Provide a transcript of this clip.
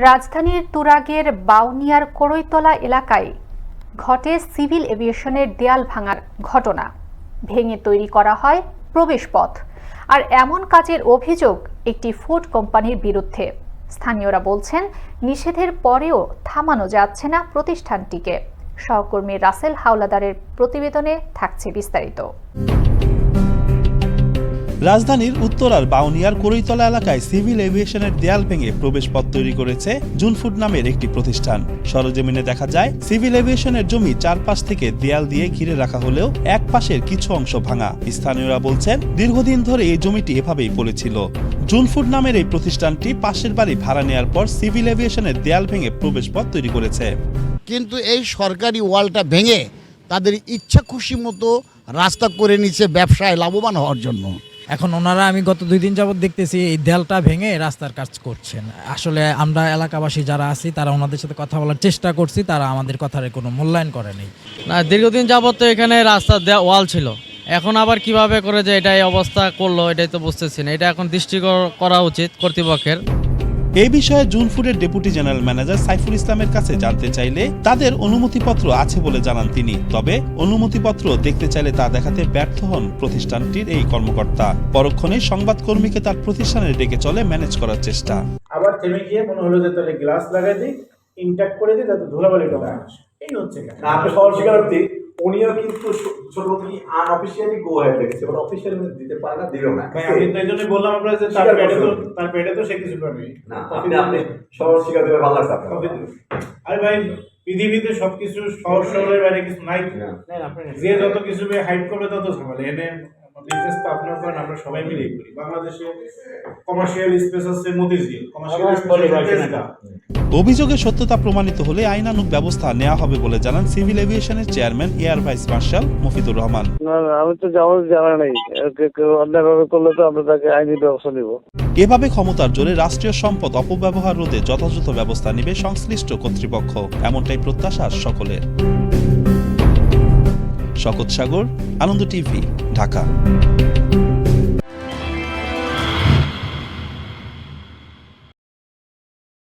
রাজধানীর তুরাগের বাউনিয়ার করইতলা এলাকায় ঘটে সিভিল এভিয়েশনের দেয়াল ভাঙার ঘটনা। ভেঙে তৈরি করা হয় প্রবেশপথ। আর এমন কাজের অভিযোগ একটি ফুড কোম্পানির বিরুদ্ধে। স্থানীয়রা বলছেন, নিষেধের পরেও থামানো যাচ্ছে না প্রতিষ্ঠানটিকে। সহকর্মী রাসেল হাওলাদারের প্রতিবেদনে থাকছে বিস্তারিত। রাজধানীর উত্তরার বাউনিয়ার করইতলা এলাকায় সিভিল এভিয়েশনের দেয়াল ভেঙে প্রবেশপথ তৈরি করেছে জুনফুড নামের একটি প্রতিষ্ঠান। সরজমিনে দেখা যায়, সিভিল এভিয়েশনের জমি চারপাশ থেকে দেয়াল দিয়ে ঘিরে রাখা হলেও এক পাশের কিছু অংশ ভাঙা। স্থানীয়রা বলছেন, দীর্ঘদিন ধরে এই জমিটি এভাবেই পড়েছিল। জুনফুড নামের এই প্রতিষ্ঠানটি পাশের বাড়ি ভাড়া নেওয়ার পর সিভিল এভিয়েশনের দেয়াল ভেঙে প্রবেশপথ তৈরি করেছে। কিন্তু এই সরকারি ওয়ালটা ভেঙে তাদের ইচ্ছা খুশি মতো রাস্তা করে নিচ্ছে ব্যবসায় লাভবান হওয়ার জন্য। এখন ওনারা আমি গত 2 দিন যাবত দেখতেছি এই দেয়ালটা ভেঙে রাস্তার কাজ করছেন। আসলে আমরা এলাকাবাসী যারা আছি তারা ওনাদের সাথে কথা বলার চেষ্টা করছি, তারা আমাদের কথার কোনো মূল্যায়ন করেনি। না, দীর্ঘদিন যাবত তো এখানে রাস্তা ওয়াল ছিল, এখন আবার কিভাবে করে যে এটা এই অবস্থা করলো এটাই তো বুঝতেছি না। এটা এখন দৃষ্টি করা উচিত কর্তৃপক্ষের। এই বিষয়ে জুনফুডের ডেপুটি জেনারেল ম্যানেজার সাইফুল ইসলামের কাছে জানতে চাইলে তাদের অনুমতিপত্র আছে বলে জানান তিনি। তবে অনুমতিপত্র দেখতে চাইলে তা দেখাতে ব্যর্থ হন প্রতিষ্ঠানটির এই কর্মকর্তা। পরক্ষণে সংবাদকর্মীকে তার প্রতিষ্ঠানে ডেকে চলে ম্যানেজ করার চেষ্টা। আবার থেমে গিয়ে মনে হলো যে তাহলে গ্লাস লাগাই দিই, ইনট্যাক্ট করে দিই, যাতে ধুলাবালিটা না আসে। এই হচ্ছে আপনি সহজ স্বীকারোক্তি। উনিও কিন্তু ছোট থেকে আনঅফিসিয়ালি গো হেড রেখেছে, বাট অফিসিয়ালি দিতে পারে না, দিবেও না। আমি তো এইজন্যই বললাম আপনার যে তার পেটে তো সে কিছু করে না। আপনি সহজ স্বীকার করে ভালো লাগছে আপনার। আরে ভাই, পৃথিবীতে সবকিছু সহজ সরলের বাইরে কিছু নাই। যে যত কিছু হাইড করবে তত ঝামেলা। এনে বিজনেস তো আপনার করেন, আমরা সবাই মিলেই করি। বাংলাদেশে কমার্শিয়াল স্পেস আছে মতিঝিল, কমার্শিয়াল স্পেস। অভিযোগের সত্যতা প্রমাণিত হলে আইনানুগ ব্যবস্থা নেওয়া হবে বলে জানান সিভিল এভিয়েশনের chairman air vice marshal Mofidur Rahman. আমি তো জানা নেই, অন্যায়ভাবে করলে তো আমরা তাকে আইনি ব্যবস্থা নিব। এভাবে ক্ষমতার জোরে রাষ্ট্রীয় সম্পদ অপব্যবহার রোধে যথাযথ ব্যবস্থা নেবে সংশ্লিষ্ট কর্তৃপক্ষ, এমনটাই প্রত্যাশা সকলের। শকত সাগর, আনন্দ টিভি, ঢাকা।